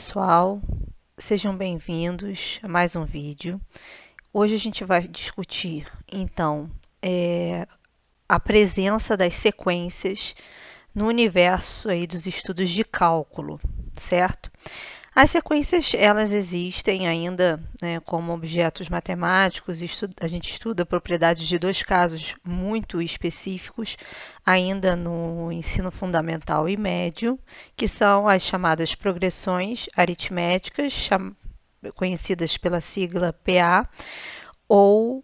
pessoal, sejam bem-vindos a mais um vídeo. Hoje a gente vai discutir, então, a presença das sequências no universo aí dos estudos de cálculo, certo? As sequências, elas existem ainda, né, como objetos matemáticos. A gente estuda propriedades de dois casos muito específicos, ainda no ensino fundamental e médio, que são as chamadas progressões aritméticas, conhecidas pela sigla PA, ou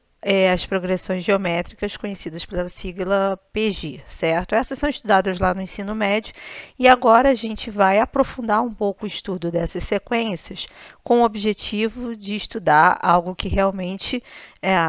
as progressões geométricas, conhecidas pela sigla PG, certo? Essas são estudadas lá no ensino médio e agora a gente vai aprofundar um pouco o estudo dessas sequências com o objetivo de estudar algo que realmente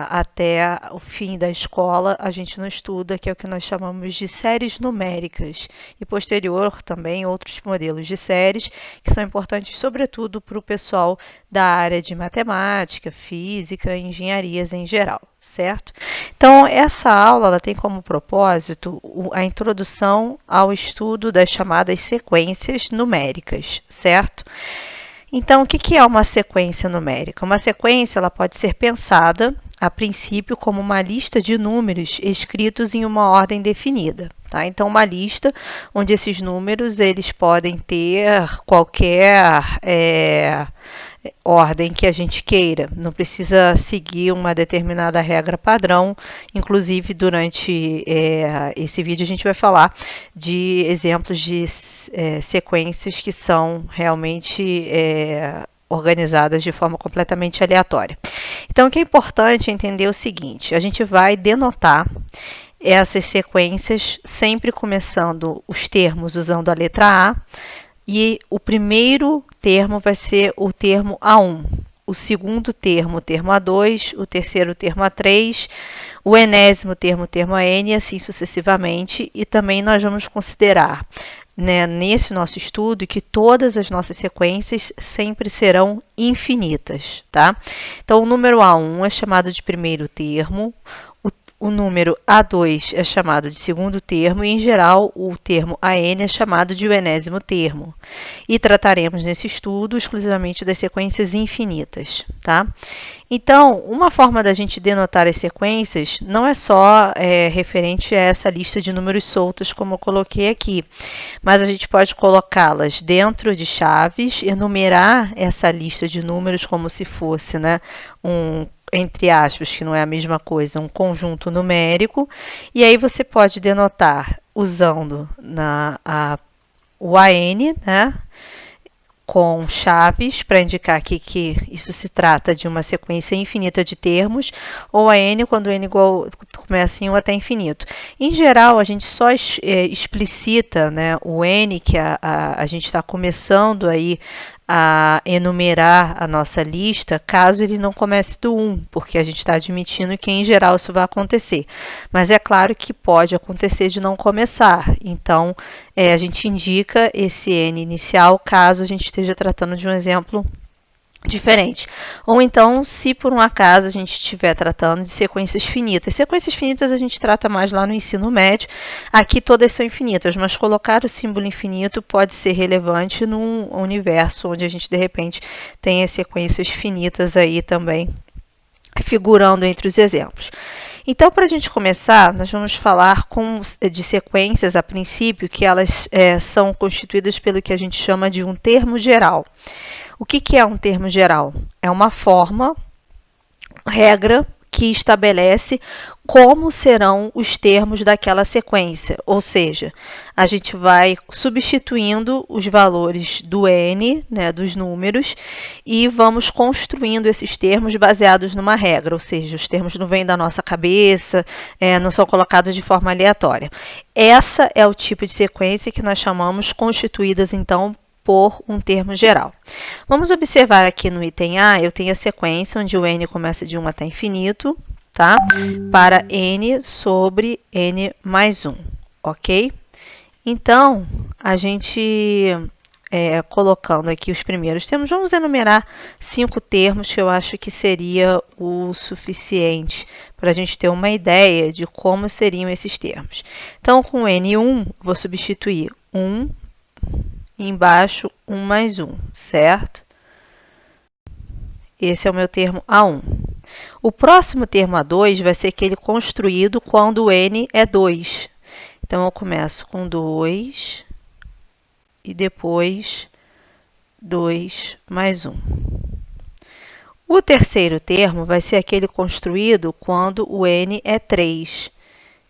até o fim da escola a gente não estuda, que é o que nós chamamos de séries numéricas, e posterior também outros modelos de séries que são importantes sobretudo para o pessoal da área de matemática, física e engenharias em geral, certo? Então, essa aula ela tem como propósito a introdução ao estudo das chamadas sequências numéricas, certo? Então, o que é uma sequência numérica? Uma sequência ela pode ser pensada, a princípio, como uma lista de números escritos em uma ordem definida. Tá? Então, uma lista onde esses números eles podem ter qualquer ordem que a gente queira, não precisa seguir uma determinada regra padrão. Inclusive, durante esse vídeo a gente vai falar de exemplos de sequências que são realmente organizadas de forma completamente aleatória. Então, o que é importante é entender o seguinte: a gente vai denotar essas sequências sempre começando os termos usando a letra A, e o primeiro termo vai ser o termo A1, o segundo termo, o termo A2, o terceiro termo A3, o enésimo termo, o termo AN, e assim sucessivamente. E também nós vamos considerar, né, nesse nosso estudo, que todas as nossas sequências sempre serão infinitas, tá? Então, o número A1 é chamado de primeiro termo, o número A2 é chamado de segundo termo e, em geral, o termo AN é chamado de enésimo termo. E trataremos nesse estudo exclusivamente das sequências infinitas, tá? Então, uma forma da gente denotar as sequências não é só referente a essa lista de números soltos, como eu coloquei aqui, mas a gente pode colocá-las dentro de chaves, enumerar essa lista de números como se fosse, né, entre aspas, que não é a mesma coisa, um conjunto numérico, e aí você pode denotar usando o AN, né, com chaves para indicar que isso se trata de uma sequência infinita de termos, ou a n quando n começa em 1 até infinito. Em geral, a gente só explicita, né, o n, que a gente está começando aí a enumerar a nossa lista, caso ele não comece do 1, porque a gente está admitindo que, em geral, isso vai acontecer. Mas é claro que pode acontecer de não começar. Então, a gente indica esse n inicial, caso a gente esteja tratando de um exemplo diferente. Ou então, se por um acaso a gente estiver tratando de sequências finitas. Sequências finitas a gente trata mais lá no ensino médio. Aqui todas são infinitas, mas colocar o símbolo infinito pode ser relevante num universo onde a gente, de repente, tem as sequências finitas aí também figurando entre os exemplos. Então, para a gente começar, nós vamos falar de sequências, a princípio, que elas são constituídas pelo que a gente chama de um termo geral. O que é um termo geral? É uma forma, regra, que estabelece como serão os termos daquela sequência. Ou seja, a gente vai substituindo os valores do n, né, dos números, e vamos construindo esses termos baseados numa regra. Ou seja, os termos não vêm da nossa cabeça, não são colocados de forma aleatória. Essa é o tipo de sequência que nós chamamos constituídas, então, por um termo geral. Vamos observar aqui no item A, eu tenho a sequência onde o n começa de 1 até infinito, tá? Para n sobre n mais 1, ok? Então, a gente, colocando aqui os primeiros termos, vamos enumerar 5 termos que eu acho que seria o suficiente para a gente ter uma ideia de como seriam esses termos. Então, com n1, vou substituir 1 e embaixo 1 mais 1, certo? Esse é o meu termo A1. O próximo termo A2 vai ser aquele construído quando o n é 2. Então, eu começo com 2 e depois 2 mais 1. O terceiro termo vai ser aquele construído quando o n é 3.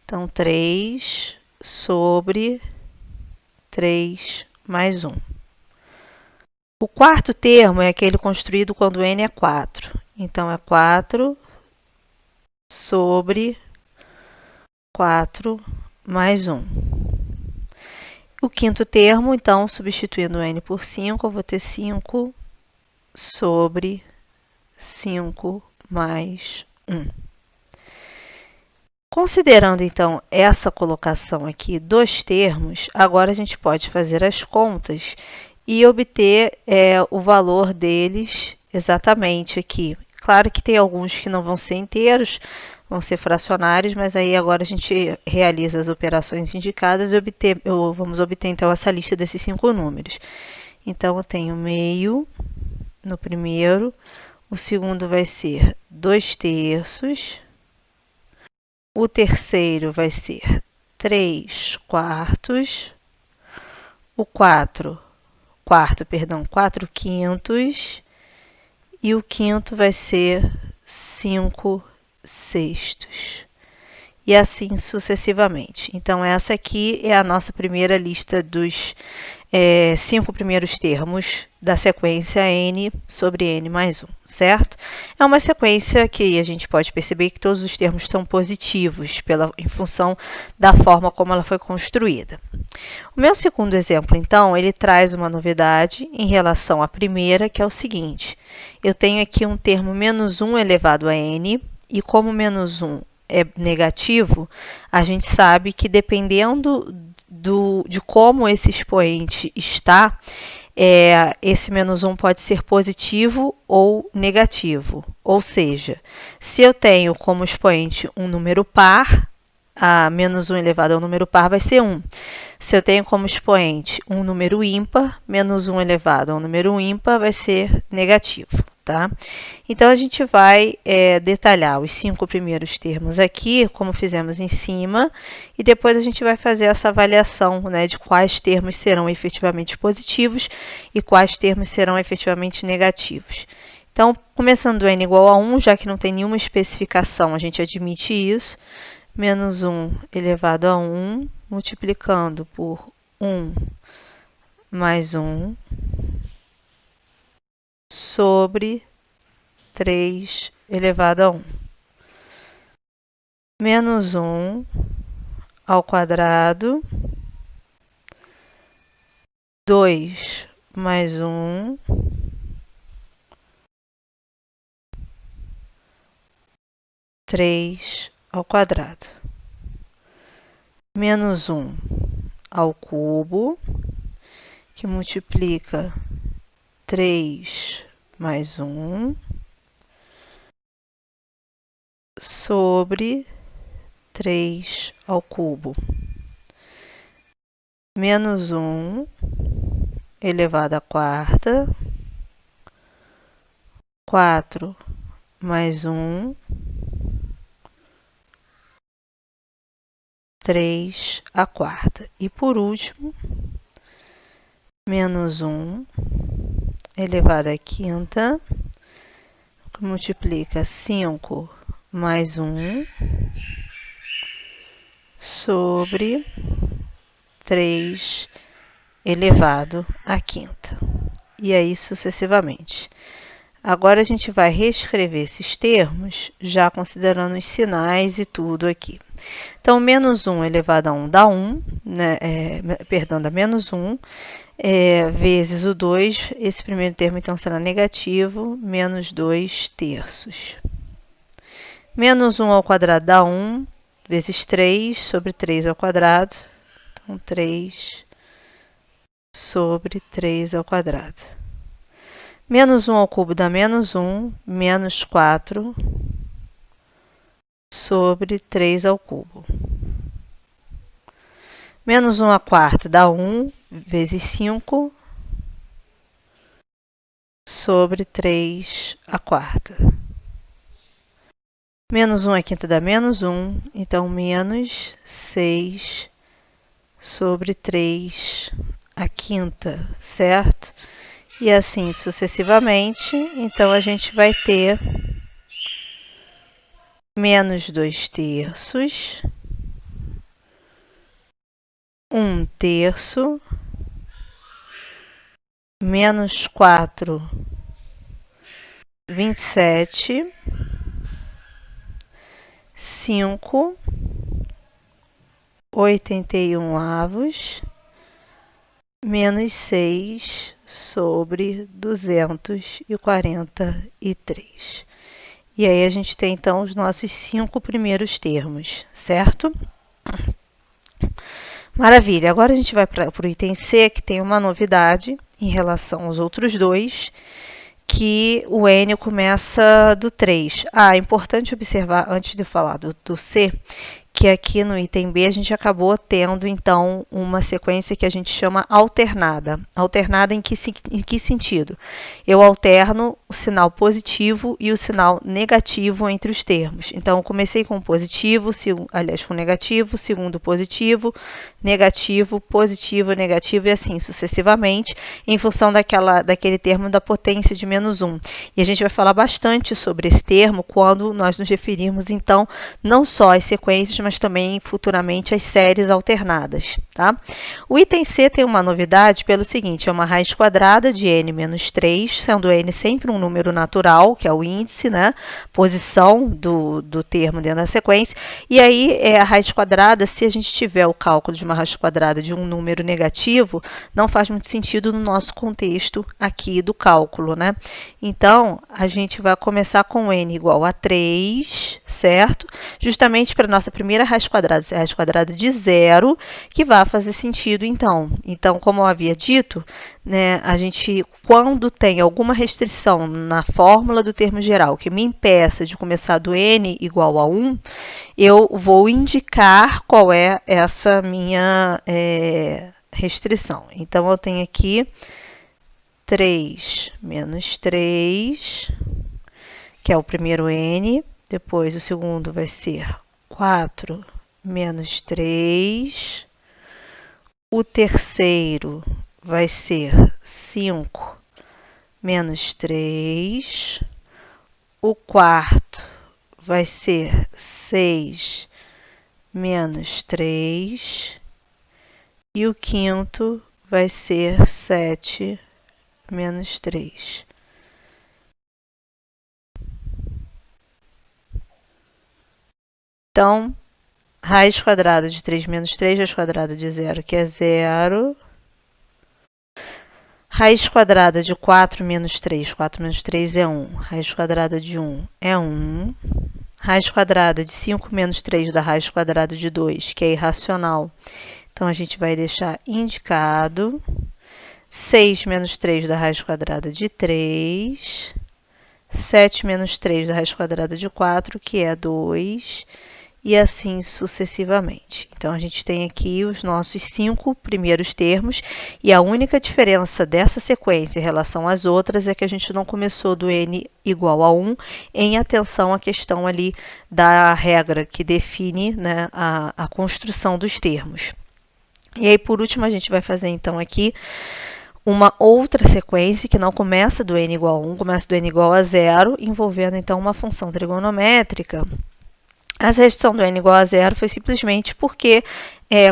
Então, 3 sobre 3 mais 1. O quarto termo é aquele construído quando n é 4. Então, é 4 sobre 4 mais 1. O quinto termo, então, substituindo n por 5, eu vou ter 5 sobre 5 mais 1. Considerando, então, essa colocação aqui dos termos, agora a gente pode fazer as contas e obter o valor deles exatamente aqui. Claro que tem alguns que não vão ser inteiros, vão ser fracionários, mas aí agora a gente realiza as operações indicadas e vamos obter então essa lista desses 5 números. Então, eu tenho meio no primeiro, o segundo vai ser 2 terços, o terceiro vai ser 3 quartos, o 4 quintos, e o quinto vai ser 5 sextos. E assim sucessivamente. Então, essa aqui é a nossa primeira lista dos 5 primeiros termos da sequência n sobre n mais 1, certo? É uma sequência que a gente pode perceber que todos os termos são positivos em função da forma como ela foi construída. O meu segundo exemplo, então, ele traz uma novidade em relação à primeira, que é o seguinte. Eu tenho aqui um termo menos 1 elevado a n, e como menos 1 é negativo, a gente sabe que dependendo de como esse expoente está, esse menos 1 pode ser positivo ou negativo. Ou seja, se eu tenho como expoente um número par, a menos 1 elevado ao número par vai ser 1. Se eu tenho como expoente um número ímpar, menos 1 elevado ao número ímpar vai ser negativo. Tá? Então, a gente vai detalhar os 5 primeiros termos aqui, como fizemos em cima, e depois a gente vai fazer essa avaliação, né, de quais termos serão efetivamente positivos e quais termos serão efetivamente negativos. Então, começando do n igual a 1, já que não tem nenhuma especificação, a gente admite isso. Menos 1 elevado a 1, multiplicando por 1 mais 1, sobre 3 elevado a 1. Menos 1 ao quadrado, 2 mais 1, três ao quadrado. Menos 1 ao cubo, que multiplica 3 mais 1, sobre 3 ao cubo. Menos 1 elevado à quarta, 4 mais 1, 3 à quarta. E por último, menos 1 elevado à quinta, que multiplica 5 mais 1 sobre 3 elevado à quinta. E aí sucessivamente. Agora a gente vai reescrever esses termos, já considerando os sinais e tudo aqui. Então, menos 1 elevado a 1 dá 1, né? Dá menos 1, vezes o 2, esse primeiro termo então será negativo, menos 2 terços. Menos 1 ao quadrado dá 1, vezes 3 sobre 3 ao quadrado, então 3 sobre 3 ao quadrado. Menos 1 ao cubo dá menos 1, menos 4 sobre 3 ao cubo. Menos 1 à quarta dá 1, vezes 5, sobre 3 a quarta. Menos 1 à quinta dá menos 1, então menos 6 sobre 3 à quinta, certo? E assim sucessivamente, então a gente vai ter menos 2 terços, 1 terço, menos 4, 27, 5, 81 avos, menos 6 sobre 243. E aí a gente tem então os nossos 5 primeiros termos, certo? Maravilha, agora a gente vai para o item C, que tem uma novidade em relação aos outros dois, que o N começa do 3. É importante observar, antes de falar do C, que aqui no item B a gente acabou tendo, então, uma sequência que a gente chama alternada. Alternada em que sentido? Eu alterno o sinal positivo e o sinal negativo entre os termos. Então, eu comecei com positivo, aliás, com negativo, segundo positivo, negativo, positivo, negativo e assim sucessivamente, em função daquele termo da potência de menos 1. E a gente vai falar bastante sobre esse termo quando nós nos referirmos, então, não só às sequências, mas também futuramente às séries alternadas. Tá? O item C tem uma novidade pelo seguinte, é uma raiz quadrada de n menos 3, sendo n sempre um número natural, que é o índice, né? Posição do termo dentro da sequência, e aí a raiz quadrada, se a gente tiver o cálculo de uma raiz quadrada de um número negativo, não faz muito sentido no nosso contexto aqui do cálculo, né? Então, a gente vai começar com n igual a 3, certo? Justamente para a nossa primeira raiz quadrada, ser a raiz quadrada de zero, que vai fazer sentido, então. Então, como eu havia dito, né, a gente, quando tem alguma restrição na fórmula do termo geral que me impeça de começar do n igual a 1, eu vou indicar qual é essa minha restrição. Então, eu tenho aqui 3 menos 3, que é o primeiro n. Depois, o segundo vai ser 4 menos 3. O terceiro vai ser 5 menos 3. O quarto vai ser 6 menos 3. E o quinto vai ser 7 menos 3. Então, raiz quadrada de 3 menos 3, raiz quadrada de 0, que é 0. Raiz quadrada de 4 menos 3, 4 menos 3 é 1. Raiz quadrada de 1 é 1. Raiz quadrada de 5 menos 3 da raiz quadrada de 2, que é irracional. Então, a gente vai deixar indicado. 6 menos 3 da raiz quadrada de 3. 7 menos 3 da raiz quadrada de 4, que é 2. E assim sucessivamente. Então, a gente tem aqui os nossos 5 primeiros termos, e a única diferença dessa sequência em relação às outras é que a gente não começou do n igual a 1, em atenção à questão ali da regra que define, né, a construção dos termos. E aí, por último, a gente vai fazer então aqui uma outra sequência que não começa do n igual a 1, começa do n igual a 0, envolvendo então uma função trigonométrica. Essa restrição do n igual a 0 foi simplesmente porque,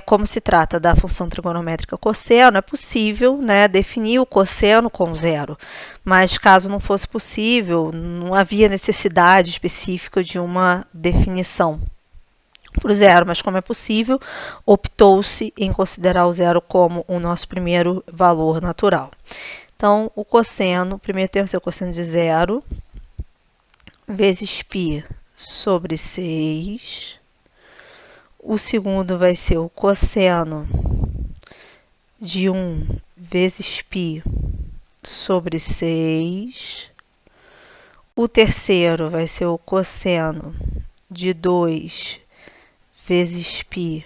como se trata da função trigonométrica cosseno, é possível, né, definir o cosseno com zero. Mas caso não fosse possível, não havia necessidade específica de uma definição por zero, mas como é possível, optou-se em considerar o zero como o nosso primeiro valor natural. Então, o cosseno, o primeiro termo é o cosseno de zero, vezes π sobre 6. O segundo vai ser o cosseno de 1 vezes π sobre 6. O terceiro vai ser o cosseno de 2 vezes π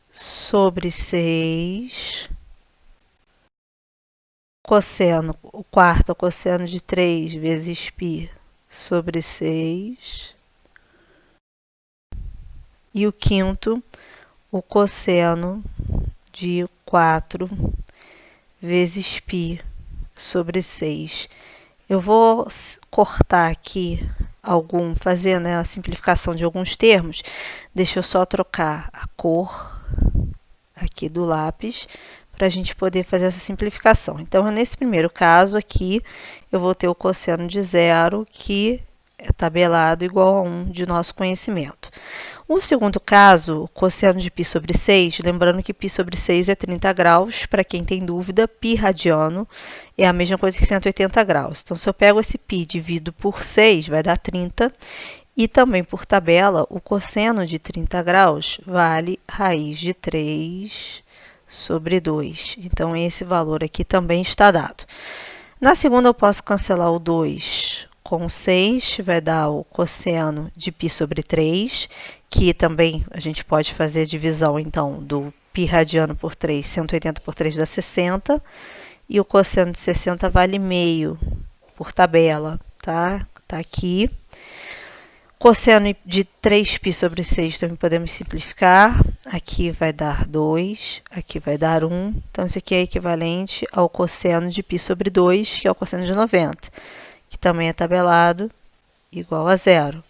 sobre 6. cosseno, o quarto é o cosseno de 3 vezes π sobre 6. E o quinto, o cosseno de 4 vezes π sobre 6. Eu vou cortar aqui fazer, né, a simplificação de alguns termos. Deixa eu só trocar a cor aqui do lápis para a gente poder fazer essa simplificação. Então, nesse primeiro caso aqui, eu vou ter o cosseno de 0, que é tabelado igual a 1 de nosso conhecimento. O segundo caso, o cosseno de π sobre 6, lembrando que π sobre 6 é 30 graus, para quem tem dúvida, π radiano é a mesma coisa que 180 graus. Então, se eu pego esse π e divido por 6, vai dar 30, e também por tabela, o cosseno de 30 graus vale raiz de 3 sobre 2. Então, esse valor aqui também está dado. Na segunda, eu posso cancelar o 2 com 6, vai dar o cosseno de π sobre 3, que também a gente pode fazer a divisão, então, do π radiano por 3, 180 por 3 dá 60, e o cosseno de 60 vale meio por tabela, tá? Tá aqui. Cosseno de 3π sobre 6 também podemos simplificar. Aqui vai dar 2, aqui vai dar 1. Então, isso aqui é equivalente ao cosseno de π sobre 2, que é o cosseno de 90, que também é tabelado, igual a 0.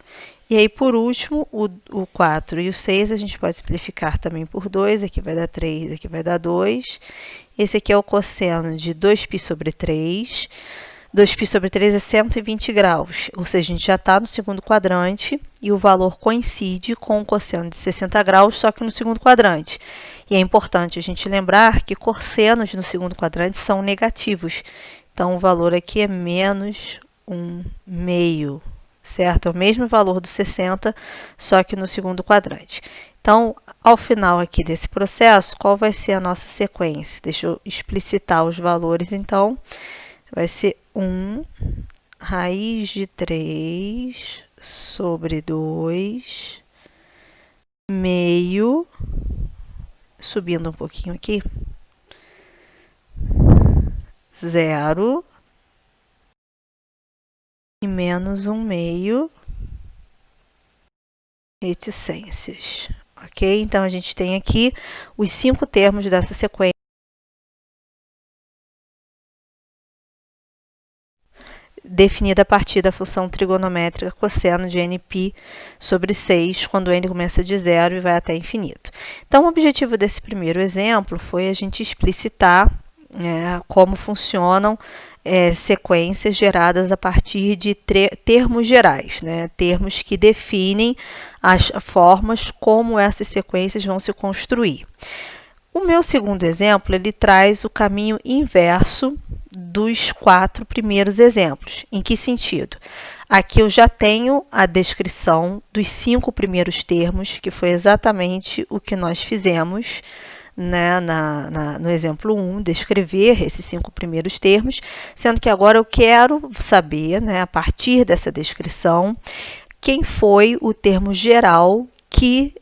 E aí, por último, o 4 e o 6 a gente pode simplificar também por 2. Aqui vai dar 3, aqui vai dar 2. Esse aqui é o cosseno de 2π sobre 3. 2π sobre 3 é 120 graus, ou seja, a gente já está no segundo quadrante e o valor coincide com o cosseno de 60 graus, só que no segundo quadrante. E é importante a gente lembrar que cossenos no segundo quadrante são negativos. Então, o valor aqui é menos 1/2, certo? É o mesmo valor do 60, só que no segundo quadrante. Então, ao final aqui desse processo, qual vai ser a nossa sequência? Deixa eu explicitar os valores, então. Vai ser 1 raiz de 3 sobre 2, meio, subindo um pouquinho aqui, 0 e menos 1/2 reticências. Ok? Então, a gente tem aqui os 5 termos dessa sequência, definida a partir da função trigonométrica cosseno de nπ sobre 6, quando n começa de 0 e vai até infinito. Então, o objetivo desse primeiro exemplo foi a gente explicitar como funcionam sequências geradas a partir de termos gerais, termos que definem as formas como essas sequências vão se construir. O meu segundo exemplo, ele traz o caminho inverso dos 4 primeiros exemplos. Em que sentido? Aqui eu já tenho a descrição dos 5 primeiros termos, que foi exatamente o que nós fizemos, no exemplo 1, descrever esses 5 primeiros termos, sendo que agora eu quero saber, a partir dessa descrição, quem foi o termo geral que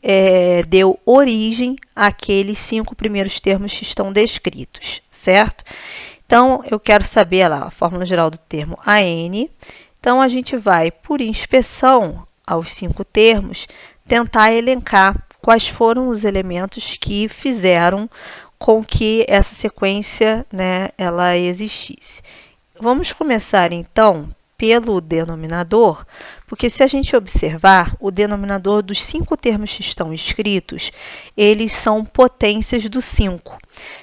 deu origem àqueles 5 primeiros termos que estão descritos, certo? Então, eu quero saber lá a fórmula geral do termo AN. Então, a gente vai, por inspeção aos 5 termos, tentar elencar quais foram os elementos que fizeram com que essa sequência ela existisse. Vamos começar, então, pelo denominador, porque se a gente observar, o denominador dos 5 termos que estão escritos, eles são potências do 5.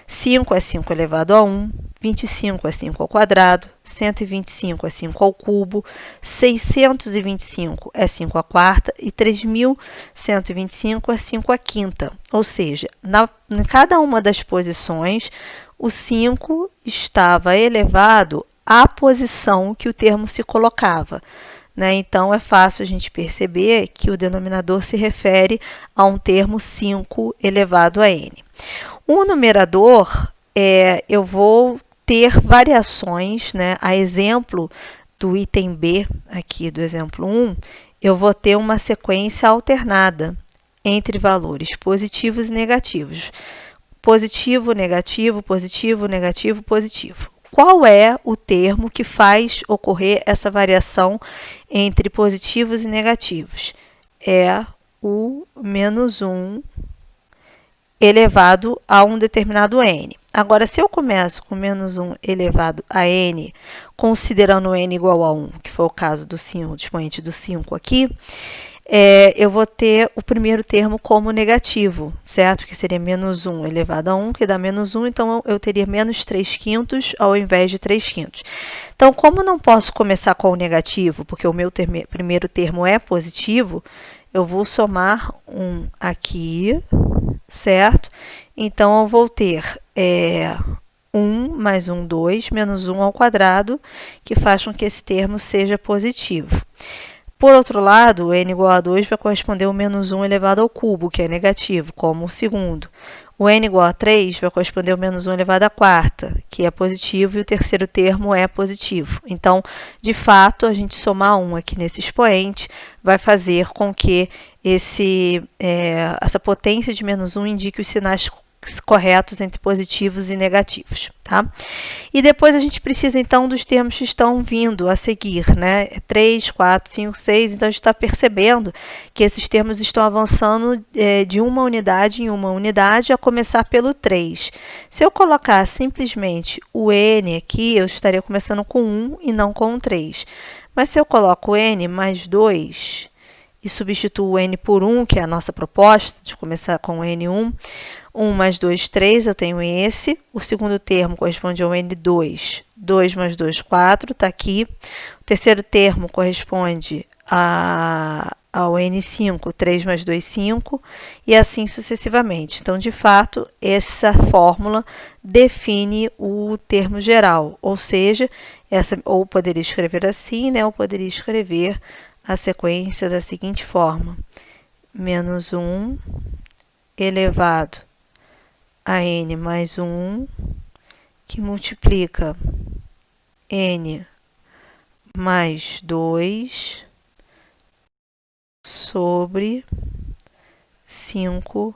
5 é 5 elevado a 1, 25 é 5 ao quadrado, 125 é 5 ao cubo, 625 é 5 à quarta e 3.125 é 5 à quinta. Ou seja, em cada uma das posições, o 5 estava elevado à posição que o termo se colocava. Então, é fácil a gente perceber que o denominador se refere a um termo 5 elevado a n. O numerador, eu vou ter variações, a exemplo do item B, aqui do exemplo 1, eu vou ter uma sequência alternada entre valores positivos e negativos. Positivo, negativo, positivo, negativo, positivo. qual é o termo que faz ocorrer essa variação entre positivos e negativos? É o menos 1 elevado a um determinado n. Agora, se eu começo com menos 1 elevado a n, considerando n igual a 1, que foi o caso do 5, do expoente do 5 aqui, eu vou ter o primeiro termo como negativo, certo? Que seria menos 1 elevado a 1, que dá menos 1, então eu teria menos 3 quintos ao invés de 3 quintos. Então, como não posso começar com o negativo, porque o meu primeiro termo é positivo, eu vou somar 1 aqui, certo? Então, eu vou ter 1 mais 1, 2, menos 1 ao quadrado, que faz com que esse termo seja positivo. Por outro lado, o n igual a 2 vai corresponder ao menos 1 elevado ao cubo, que é negativo, como o segundo. O n igual a 3 vai corresponder ao menos 1 elevado à quarta, que é positivo, e o terceiro termo é positivo. Então, de fato, a gente somar 1 aqui nesse expoente vai fazer com que essa potência de menos 1 indique os sinais corretos entre positivos e negativos, tá? E depois a gente precisa, então, dos termos que estão vindo a seguir, né? 3, 4, 5, 6, então a gente está percebendo que esses termos estão avançando de uma unidade em uma unidade, a começar pelo 3. Se eu colocar simplesmente o n aqui, eu estaria começando com 1 e não com 3. Mas se eu coloco n mais 2 e substituo o n por 1, que é a nossa proposta, de começar com o n1, 1 mais 2, 3, eu tenho esse. O segundo termo corresponde ao N2. 2 mais 2, 4, está aqui. O terceiro termo corresponde ao N5, 3 mais 2, 5, e assim sucessivamente. Então, de fato, essa fórmula define o termo geral, ou seja, ou poderia escrever assim, né, ou poderia escrever a sequência da seguinte forma: menos 1 elevado a n mais 1, que multiplica n mais 2 sobre 5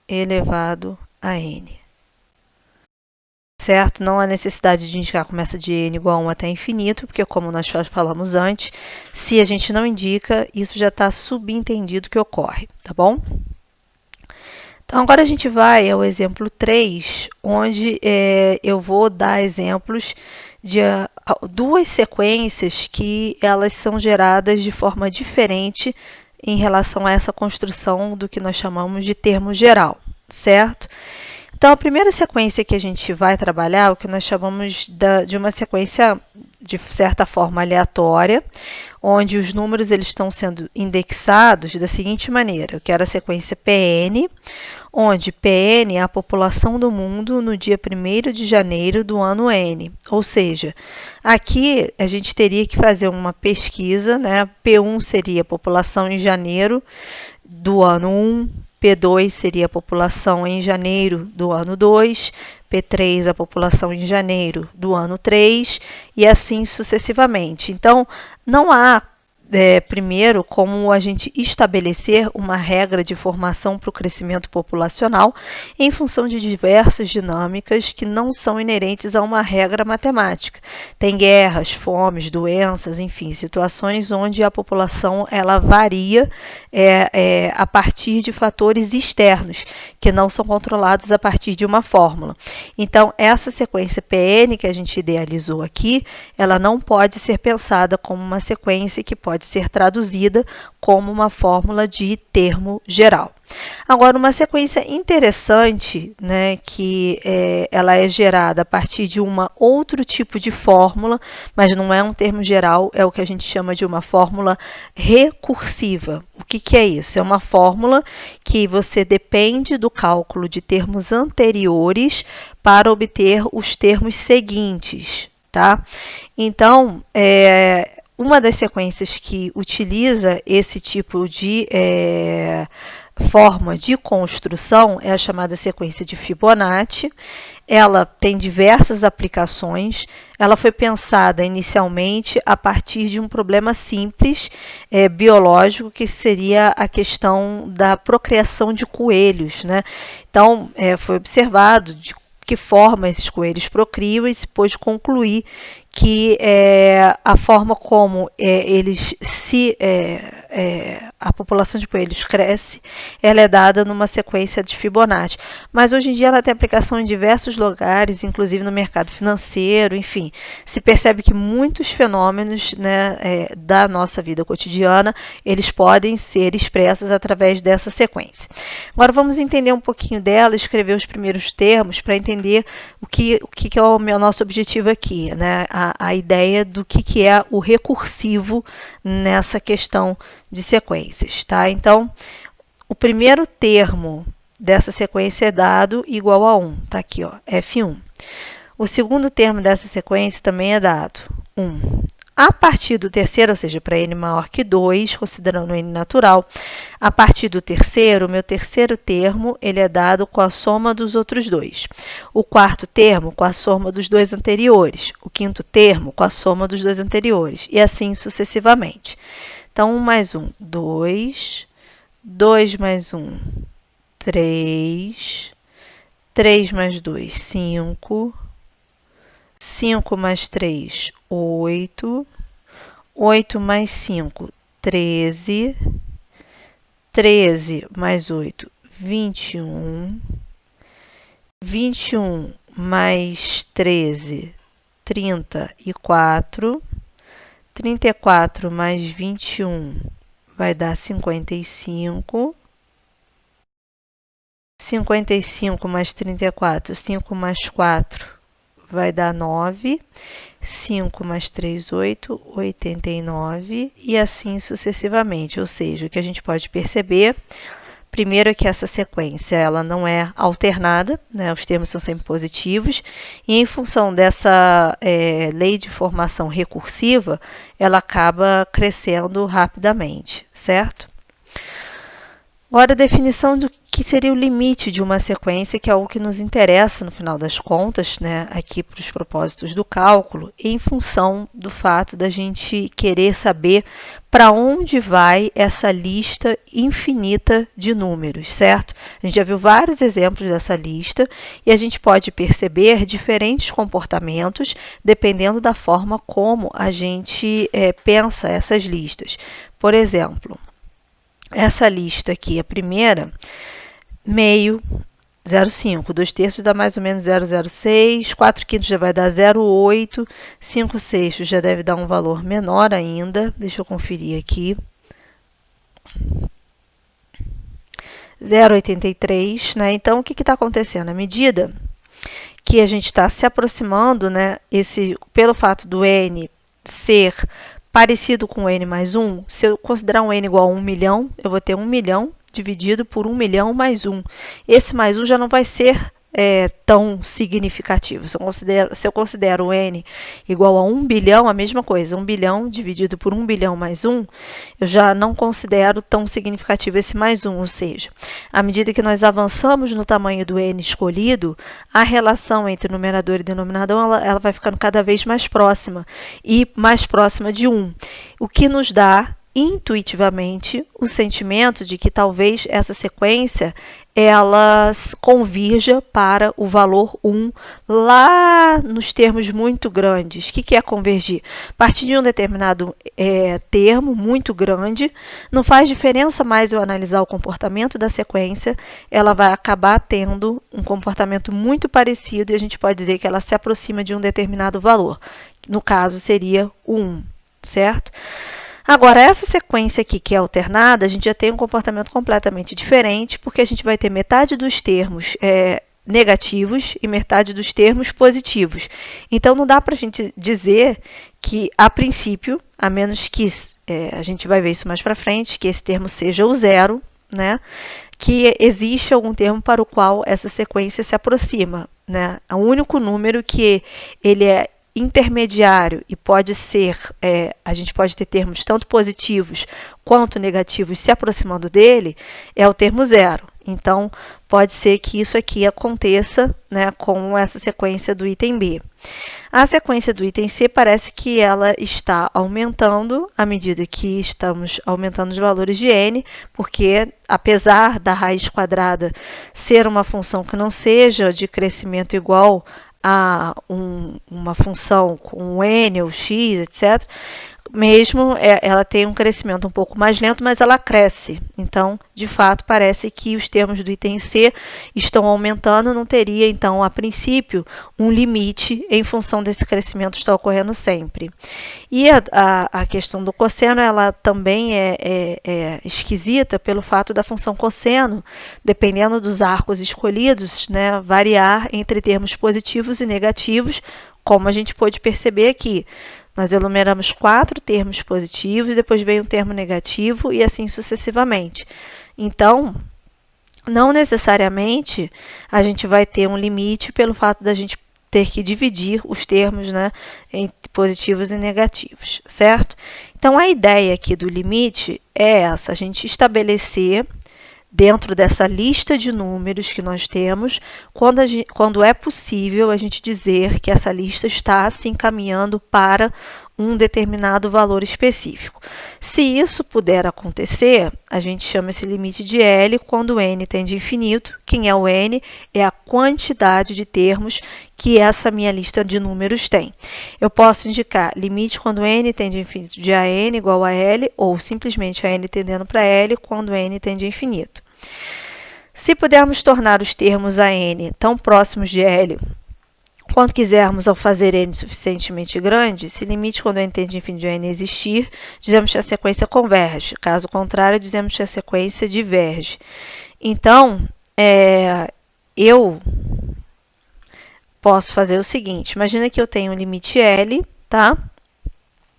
elevado a n. Certo? Não há necessidade de indicar começa de n igual a 1 até infinito, porque como nós falamos antes, se a gente não indica, isso já está subentendido que ocorre, tá bom? Então, agora a gente vai ao exemplo 3, onde eu vou dar exemplos de duas sequências que elas são geradas de forma diferente em relação a essa construção do que nós chamamos de termo geral, certo? Então, a primeira sequência que a gente vai trabalhar é o que nós chamamos de uma sequência, de certa forma, aleatória, onde os números eles estão sendo indexados da seguinte maneira. Eu quero a sequência PN, onde PN é a população do mundo no dia 1º de janeiro do ano N. Ou seja, aqui a gente teria que fazer uma pesquisa, né? P1 seria a população em janeiro do ano 1, P2 seria a população em janeiro do ano 2, P3 a população em janeiro do ano 3 e assim sucessivamente. Então, não há primeiro, como a gente estabelecer uma regra de formação para o crescimento populacional em função de diversas dinâmicas que não são inerentes a uma regra matemática. Tem guerras, fomes, doenças, enfim, situações onde a população ela varia a partir de fatores externos, que não são controlados a partir de uma fórmula. Então, essa sequência PN que a gente idealizou aqui, ela não pode ser pensada como uma sequência que pode ser traduzida como uma fórmula de termo geral. Agora, uma sequência interessante, né, que ela é gerada a partir de outro tipo de fórmula, mas não é um termo geral, é o que a gente chama de uma fórmula recursiva. O que é isso? É uma fórmula que você depende do cálculo de termos anteriores para obter os termos seguintes, tá? Então, uma das sequências que utiliza esse tipo de forma de construção é a chamada sequência de Fibonacci. Ela tem diversas aplicações. Ela foi pensada inicialmente a partir de um problema simples biológico, que seria a questão da procriação de coelhos, né? Então, foi observado que forma esses coelhos procriam e se pôde concluir que a forma como a população de coelhos cresce, ela é dada numa sequência de Fibonacci. Mas hoje em dia ela tem aplicação em diversos lugares, inclusive no mercado financeiro, enfim. Se percebe que muitos fenômenos, né, da nossa vida cotidiana, eles podem ser expressos através dessa sequência. Agora vamos entender um pouquinho dela, escrever os primeiros termos para entender o que é o nosso objetivo aqui, né? A ideia do que é o recursivo nessa questão de sequências, tá? Então, o primeiro termo dessa sequência é dado igual a 1, tá aqui, ó, F1. O segundo termo dessa sequência também é dado 1. A partir do terceiro, ou seja, para n maior que 2, considerando o n natural, a partir do terceiro, o meu terceiro termo, ele é dado com a soma dos outros dois. O quarto termo, com a soma dos dois anteriores. O quinto termo, com a soma dos dois anteriores. E assim sucessivamente. Então, 1 mais 1, 2. 2 mais 1, 3. 3 mais 2, 5. 5 mais 3, 8. 8 mais 5, 13. 13 mais 8, 21. 21 mais 13, 34. 34 mais 21 vai dar 55. 55 mais 34, 5 mais 4 vai dar 9. 5 mais 3, 8, 89, e assim sucessivamente. Ou seja, o que a gente pode perceber, primeiro é que essa sequência ela não é alternada, né? Os termos são sempre positivos, e em função dessa lei de formação recursiva, ela acaba crescendo rapidamente, certo? Agora, a definição do que seria o limite de uma sequência, que é algo que nos interessa no final das contas, né, aqui para os propósitos do cálculo, em função do fato da gente querer saber para onde vai essa lista infinita de números, certo? A gente já viu vários exemplos dessa lista e a gente pode perceber diferentes comportamentos dependendo da forma como a gente pensa essas listas. Por exemplo, essa lista aqui, a primeira, meio, 0,5. 2 terços dá mais ou menos 0,06. 4 quintos já vai dar 0,8. 5 sextos já deve dar um valor menor ainda. Deixa eu conferir aqui. 0,83, né? Então, o que está acontecendo? À medida que a gente está se aproximando, né, pelo fato do n ser parecido com o n mais 1, se eu considerar um n igual a 1 milhão, eu vou ter 1 milhão dividido por 1 milhão mais 1. Esse mais 1 já não vai ser tão significativo. Se eu considero o n igual a 1 bilhão, a mesma coisa. 1 bilhão dividido por 1 bilhão mais 1, eu já não considero tão significativo esse mais 1. Ou seja, à medida que nós avançamos no tamanho do n escolhido, a relação entre numerador e denominador ela vai ficando cada vez mais próxima e mais próxima de 1. O que nos dá intuitivamente o sentimento de que talvez essa sequência ela convirja para o valor 1 lá nos termos muito grandes. O que é convergir? A partir de um determinado termo muito grande, não faz diferença mais eu analisar o comportamento da sequência, ela vai acabar tendo um comportamento muito parecido e a gente pode dizer que ela se aproxima de um determinado valor. No caso, seria o 1, certo? Agora, essa sequência aqui que é alternada, a gente já tem um comportamento completamente diferente, porque a gente vai ter metade dos termos negativos e metade dos termos positivos. Então, não dá para a gente dizer que, a princípio, a menos que a gente vai ver isso mais para frente, que esse termo seja o zero, né? Que existe algum termo para o qual essa sequência se aproxima, né? O único número que ele é intermediário e pode ser, a gente pode ter termos tanto positivos quanto negativos se aproximando dele, é o termo zero. Então, pode ser que isso aqui aconteça, né, com essa sequência do item B. A sequência do item C parece que ela está aumentando à medida que estamos aumentando os valores de n, porque apesar da raiz quadrada ser uma função que não seja de crescimento igual a uma função com n ou x, etc., mesmo ela tem um crescimento um pouco mais lento, mas ela cresce. Então, de fato, parece que os termos do item C estão aumentando, não teria, então, a princípio, um limite em função desse crescimento estar ocorrendo sempre. E a questão do cosseno, ela também é esquisita pelo fato da função cosseno, dependendo dos arcos escolhidos, né, variar entre termos positivos e negativos, como a gente pôde perceber aqui. Nós enumeramos 4 termos positivos, depois veio um termo negativo e assim sucessivamente. Então, não necessariamente a gente vai ter um limite pelo fato da gente ter que dividir os termos, né, em positivos e negativos, certo? Então, a ideia aqui do limite é essa, a gente estabelecer dentro dessa lista de números que nós temos, quando é possível a gente dizer que essa lista está se encaminhando para um determinado valor específico. Se isso puder acontecer, a gente chama esse limite de L quando n tende a infinito. Quem é o n? É a quantidade de termos que essa minha lista de números tem. Eu posso indicar limite quando n tende a infinito de AN igual a L, ou simplesmente AN tendendo para L quando n tende a infinito. Se pudermos tornar os termos AN tão próximos de L quanto quisermos ao fazer n suficientemente grande, se limite quando n tende a infinito de n existir, dizemos que a sequência converge. Caso contrário, dizemos que a sequência diverge. Então, eu posso fazer o seguinte, imagina que eu tenho um limite L, tá?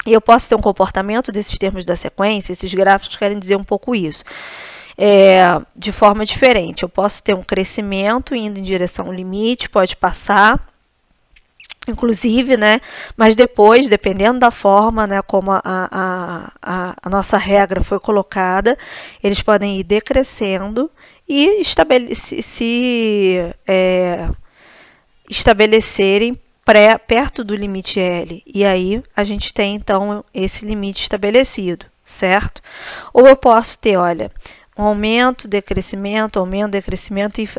E eu posso ter um comportamento desses termos da sequência, esses gráficos querem dizer um pouco isso. De forma diferente, eu posso ter um crescimento indo em direção ao limite, pode passar, inclusive, né, mas depois, dependendo da forma, né, como a nossa regra foi colocada, eles podem ir decrescendo e estabelecerem perto do limite L. E aí a gente tem, então, esse limite estabelecido, certo? Ou eu posso ter, olha, um aumento, decrescimento,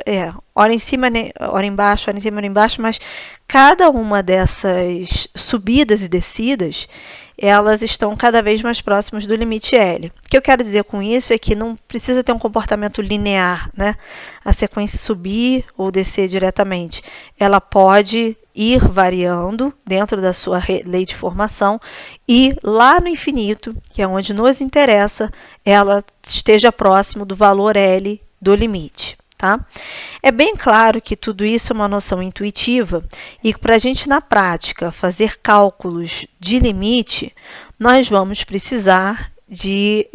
e hora em cima, hora embaixo, hora em cima, hora embaixo, mas cada uma dessas subidas e descidas, elas estão cada vez mais próximas do limite L. O que eu quero dizer com isso é que não precisa ter um comportamento linear, né? A sequência subir ou descer diretamente. Ela pode ir variando dentro da sua lei de formação e lá no infinito, que é onde nos interessa, ela esteja próximo do valor L do limite. Tá? É bem claro que tudo isso é uma noção intuitiva e para a gente, na prática, fazer cálculos de limite, nós vamos precisar de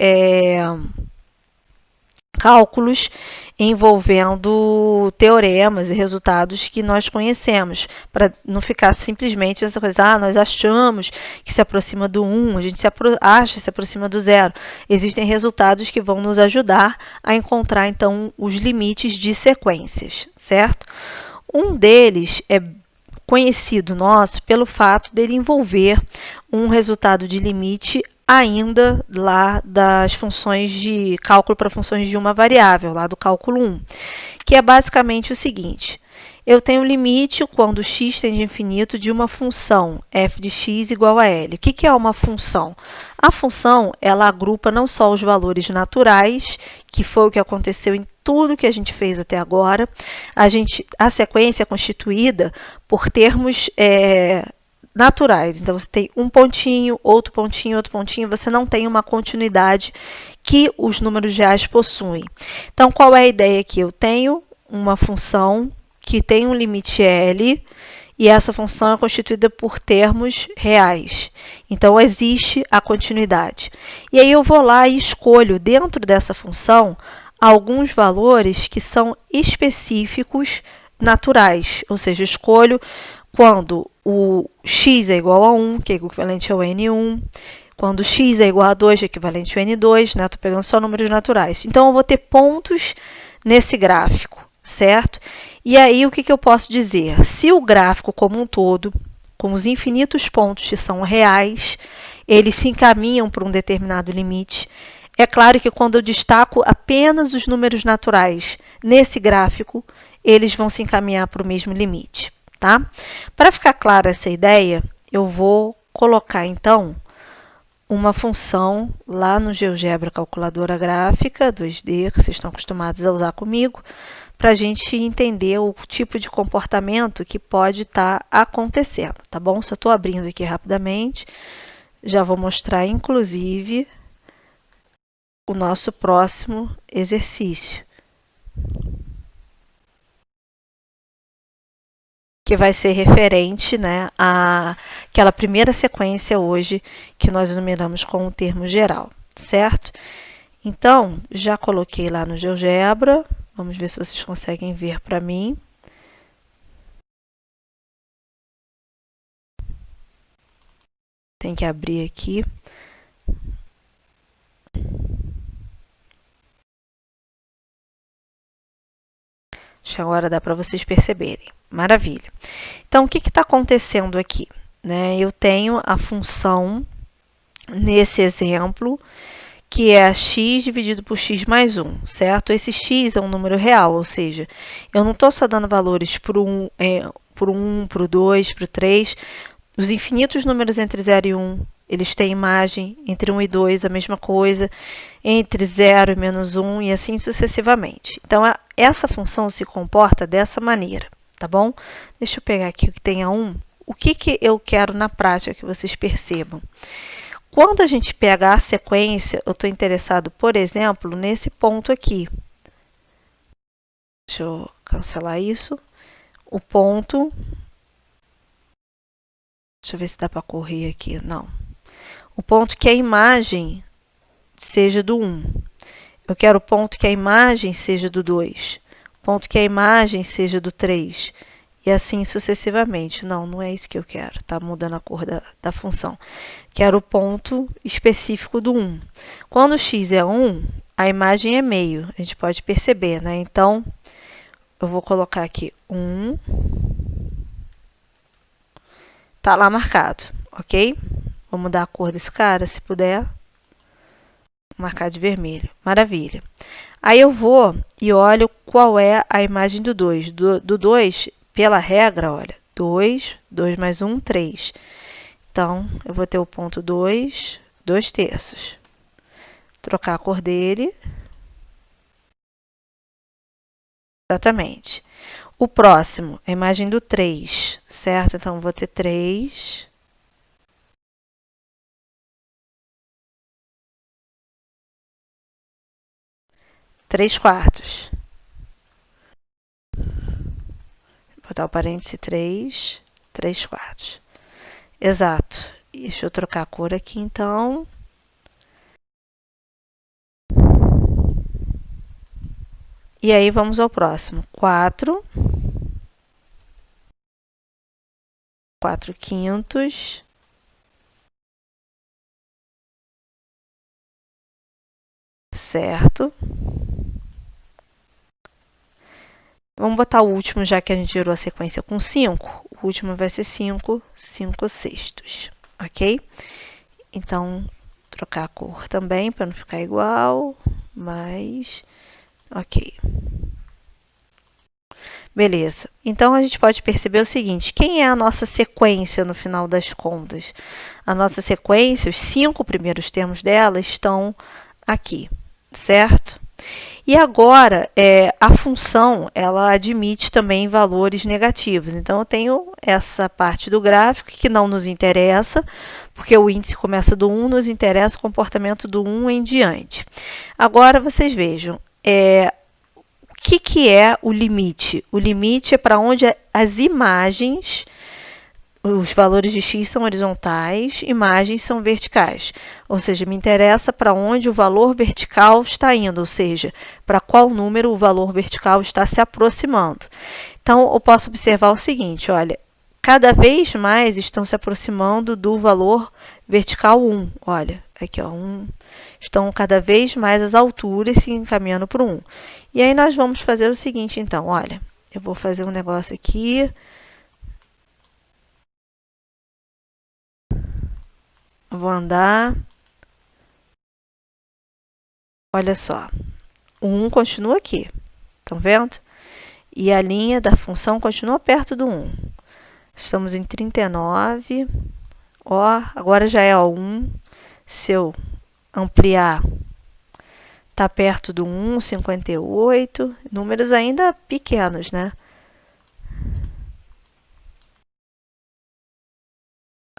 cálculos envolvendo teoremas e resultados que nós conhecemos, para não ficar simplesmente essa coisa, nós achamos que se aproxima do 1, a gente acha que se aproxima do 0. Existem resultados que vão nos ajudar a encontrar, então, os limites de sequências, certo? Um deles é conhecido nosso pelo fato dele envolver um resultado de limite ainda lá das funções de cálculo para funções de uma variável, lá do cálculo 1, que é basicamente o seguinte. Eu tenho um limite quando x tende a infinito de uma função f de x igual a L. O que é uma função? A função, ela agrupa não só os valores naturais, que foi o que aconteceu em tudo que a gente fez até agora. A sequência é constituída por termos naturais. Então, você tem um pontinho, outro pontinho, outro pontinho. Você não tem uma continuidade que os números reais possuem. Então, qual é a ideia aqui? Eu tenho uma função que tem um limite L e essa função é constituída por termos reais. Então, existe a continuidade. E aí eu vou lá e escolho dentro dessa função alguns valores que são específicos naturais. Ou seja, eu escolho quando o x é igual a 1, que é equivalente ao n1, quando x é igual a 2, que é equivalente ao n2, né? Estou pegando só números naturais. Então, eu vou ter pontos nesse gráfico, certo? E aí, o que eu posso dizer? Se o gráfico como um todo com os infinitos pontos que são reais, eles se encaminham para um determinado limite. É claro que quando eu destaco apenas os números naturais nesse gráfico, eles vão se encaminhar para o mesmo limite, tá? Para ficar clara essa ideia, eu vou colocar então uma função lá no GeoGebra Calculadora Gráfica 2D, que vocês estão acostumados a usar comigo, para a gente entender o tipo de comportamento que pode estar acontecendo, tá bom? Só estou abrindo aqui rapidamente, já vou mostrar inclusive o nosso próximo exercício, que vai ser referente, né, àquela primeira sequência hoje que nós enumeramos com o termo geral, certo? Então, já coloquei lá no GeoGebra, vamos ver se vocês conseguem ver para mim. Tem que abrir aqui. Acho que agora dá para vocês perceberem. Maravilha. Então, o que está acontecendo aqui? Né? Eu tenho a função, nesse exemplo, que é x dividido por x mais 1, certo? Esse x é um número real, ou seja, eu não estou só dando valores para o 1, para o 2, para o 3. Os infinitos números entre 0 e 1, eles têm imagem, entre 1 e 2 a mesma coisa, entre 0 e menos 1 e assim sucessivamente. Então, essa função se comporta dessa maneira, tá bom? Deixa eu pegar aqui o que tem a 1. O que eu quero na prática que vocês percebam? Quando a gente pega a sequência, eu estou interessado, por exemplo, nesse ponto aqui. Deixa eu cancelar isso. O ponto... Deixa eu ver se dá para correr aqui. Não. O ponto que a imagem seja do 1. Eu quero o ponto que a imagem seja do 2. O ponto que a imagem seja do 3. E assim sucessivamente. Não, não é isso que eu quero. Está mudando a cor da função. Quero o ponto específico do 1. Quando x é 1, a imagem é meio. A gente pode perceber, né? Então, eu vou colocar aqui 1. Tá lá marcado, ok? Vou mudar a cor desse cara, se puder. Vou marcar de vermelho. Maravilha. Aí eu vou e olho qual é a imagem do 2. Do 2, pela regra, olha, 2, 2 mais 1, 3. Então, eu vou ter o ponto 2, 2 terços. Trocar a cor dele. Exatamente. O próximo, a imagem do 3, certo? Então, vou ter 3. Três quartos. Vou botar o parêntese 3, 3 quartos. Exato. Deixa eu trocar a cor aqui, então. E aí, vamos ao próximo. 4. 4 quintos. Certo. Vamos botar o último, já que a gente gerou a sequência com 5. O último vai ser 5, 5 sextos. Ok? Então, trocar a cor também, para não ficar igual. Mas, ok. Beleza. Então, a gente pode perceber o seguinte. Quem é a nossa sequência no final das contas? A nossa sequência, os 5 primeiros termos dela estão aqui, certo? E agora, a função, ela admite também valores negativos. Então, eu tenho essa parte do gráfico que não nos interessa, porque o índice começa do 1, nos interessa o comportamento do 1 em diante. Agora, vocês vejam, o que é o limite? O limite é para onde as imagens... Os valores de x são horizontais, imagens são verticais. Ou seja, me interessa para onde o valor vertical está indo, ou seja, para qual número o valor vertical está se aproximando. Então, eu posso observar o seguinte, olha, cada vez mais estão se aproximando do valor vertical 1. Olha, aqui, ó, 1. Estão cada vez mais as alturas se encaminhando para o 1. E aí, nós vamos fazer o seguinte, então, olha, eu vou fazer um negócio aqui... vou andar. Olha só, o 1 continua aqui, estão vendo? E a linha da função continua perto do 1. Estamos em 39. Ó, agora já é o 1. Se eu ampliar, está perto do 1, 58. Números ainda pequenos, né?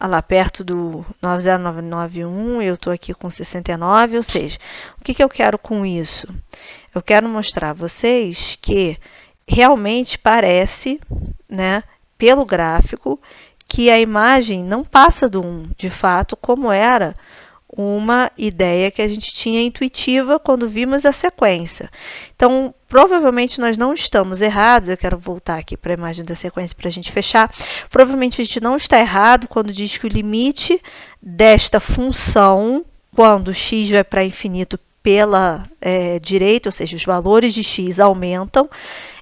Olha lá, perto do 90991, eu estou aqui com 69, ou seja, o que eu quero com isso? Eu quero mostrar a vocês que realmente parece, né, pelo gráfico, que a imagem não passa do 1, de fato, como era uma ideia que a gente tinha intuitiva quando vimos a sequência. Então, provavelmente nós não estamos errados. Eu quero voltar aqui para a imagem da sequência para a gente fechar. Provavelmente a gente não está errado quando diz que o limite desta função, quando x vai para infinito pela direita, ou seja, os valores de x aumentam,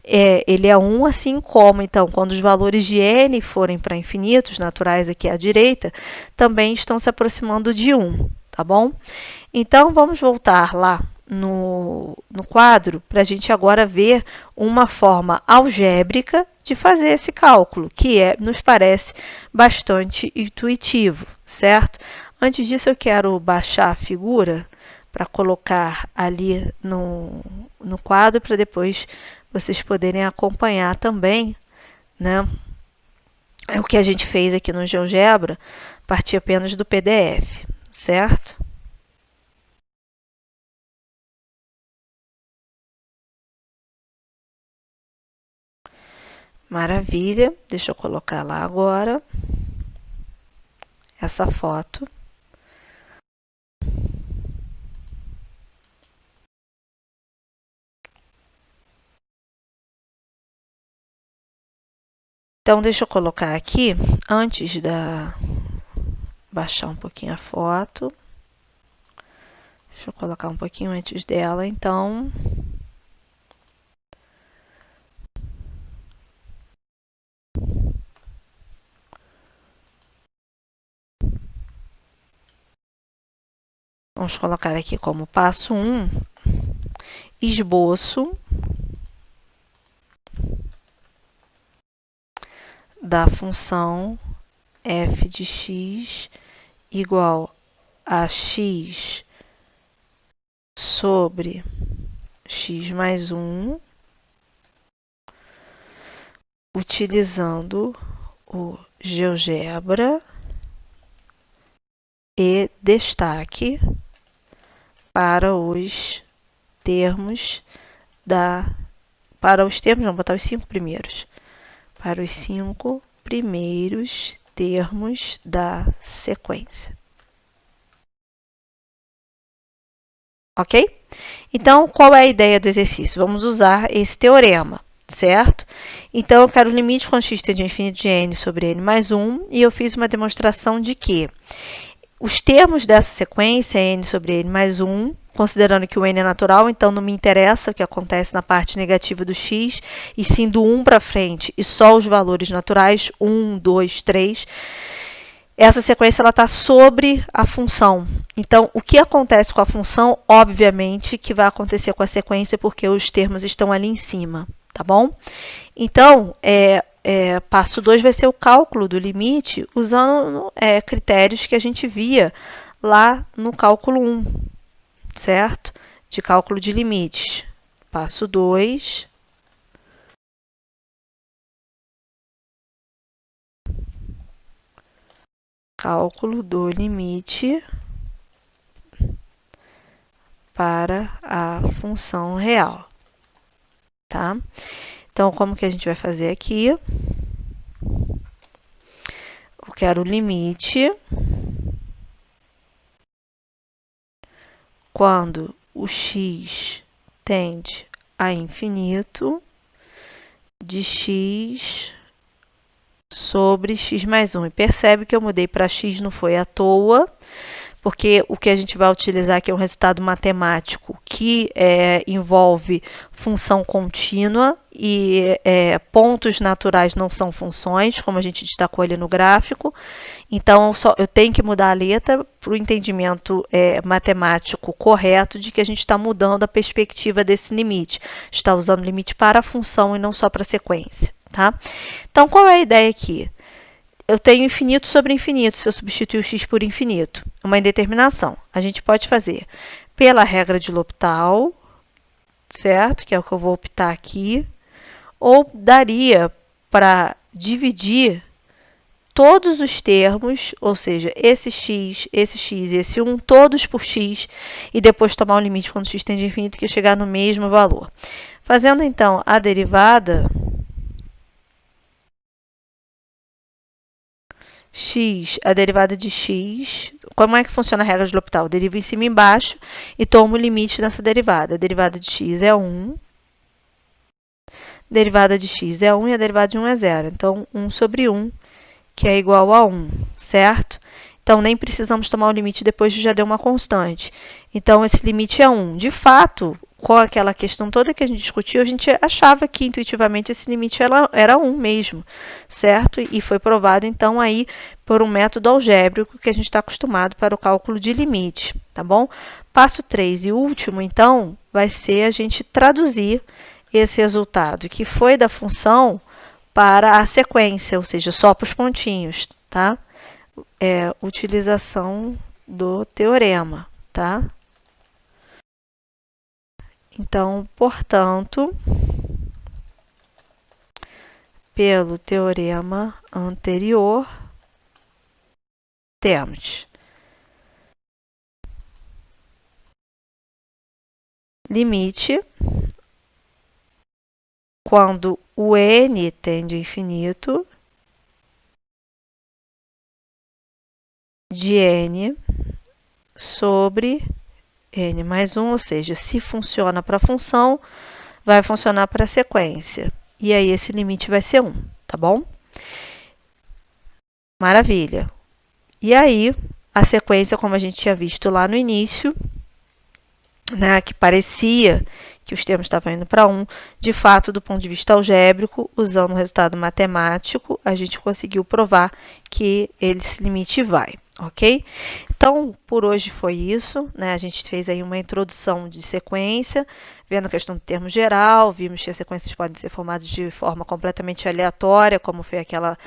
ele é 1, assim como, então, quando os valores de n forem para infinitos, naturais aqui à direita, também estão se aproximando de 1, tá bom? Então, vamos voltar lá no quadro para a gente agora ver uma forma algébrica de fazer esse cálculo, que nos parece bastante intuitivo, certo? Antes disso, eu quero baixar a figura para colocar ali no quadro, para depois vocês poderem acompanhar também, né? O que a gente fez aqui no GeoGebra, partir apenas do PDF, certo? Maravilha, deixa eu colocar lá agora essa foto. Então, deixa eu colocar aqui, antes da... baixar um pouquinho a foto. Deixa eu colocar um pouquinho antes dela, então. Vamos colocar aqui como passo 1, esboço da função f de x igual a x sobre x mais 1, utilizando o GeoGebra e destaque para os termos não, botar os 5 primeiros. Para os 5 primeiros termos da sequência. Ok? Então, qual é a ideia do exercício? Vamos usar esse teorema, certo? Então, eu quero o limite quando x tende a infinito de n sobre n mais 1, e eu fiz uma demonstração de que os termos dessa sequência, n sobre n mais 1, considerando que o n é natural, então não me interessa o que acontece na parte negativa do x, e sim do 1 para frente, e só os valores naturais, 1, 2, 3. Essa sequência está sobre a função. Então, o que acontece com a função, obviamente, que vai acontecer com a sequência, porque os termos estão ali em cima, tá bom? Então, passo 2 vai ser o cálculo do limite usando critérios que a gente via lá no cálculo 1, certo? De cálculo de limites. Passo 2. Cálculo do limite para a função real, tá? Então, como que a gente vai fazer aqui? Eu quero o limite quando o x tende a infinito de x sobre x mais 1. E percebe que eu mudei para x não foi à toa, porque o que a gente vai utilizar aqui é um resultado matemático que envolve função contínua e pontos naturais não são funções, como a gente destacou ali no gráfico. Então, eu tenho que mudar a letra para o entendimento matemático correto de que a gente está mudando a perspectiva desse limite. Está usando o limite para a função e não só para a sequência. Tá? Então, qual é a ideia aqui? Eu tenho infinito sobre infinito, se eu substituir o x por infinito. Uma indeterminação. A gente pode fazer pela regra de L'Hopital, certo? Que é o que eu vou optar aqui. Ou daria para dividir todos os termos, ou seja, esse x e esse 1, todos por x, e depois tomar um limite quando x tende a infinito, que chegar no mesmo valor. Fazendo, então, a derivada, a derivada de x, como é que funciona a regra de L'Hopital? Eu derivo em cima e embaixo e tomo o limite nessa derivada. A derivada de x é 1, a derivada de x é 1 e a derivada de 1 é 0. Então, 1 sobre 1, que é igual a 1, certo? Então, nem precisamos tomar o limite depois de já deu uma constante. Então, esse limite é 1. De fato, com aquela questão toda que a gente discutiu, a gente achava que intuitivamente esse limite era 1 mesmo, certo? E foi provado, então, aí por um método algébrico que a gente está acostumado para o cálculo de limite, tá bom? Passo 3 e último, então, vai ser a gente traduzir esse resultado, que foi da função para a sequência, ou seja, só para os pontinhos, tá? Utilização do teorema, tá? Então, portanto, pelo teorema anterior, temos limite quando o n tende a infinito de n sobre n mais 1, ou seja, se funciona para a função, vai funcionar para a sequência. E aí esse limite vai ser 1, tá bom? Maravilha. E aí, a sequência, como a gente tinha visto lá no início, né, que parecia que os termos estavam indo para 1, de fato, do ponto de vista algébrico, usando o resultado matemático, a gente conseguiu provar que esse limite vai, ok? Então, por hoje foi isso, né? A gente fez aí uma introdução de sequência, vendo a questão do termo geral, vimos que as sequências podem ser formadas de forma completamente aleatória, como foi aquela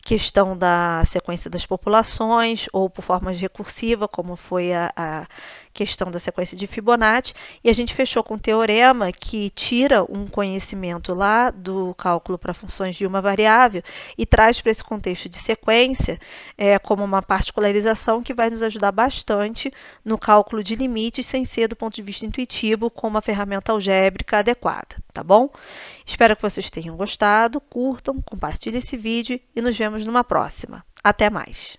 questão da sequência das populações, ou por forma recursiva, como foi a questão da sequência de Fibonacci, e a gente fechou com um teorema que tira um conhecimento lá do cálculo para funções de uma variável e traz para esse contexto de sequência como uma particularização que vai nos ajudar bastante no cálculo de limites, sem ser do ponto de vista intuitivo, com uma ferramenta algébrica adequada, tá bom? Espero que vocês tenham gostado, curtam, compartilhem esse vídeo e nos vemos numa próxima. Até mais!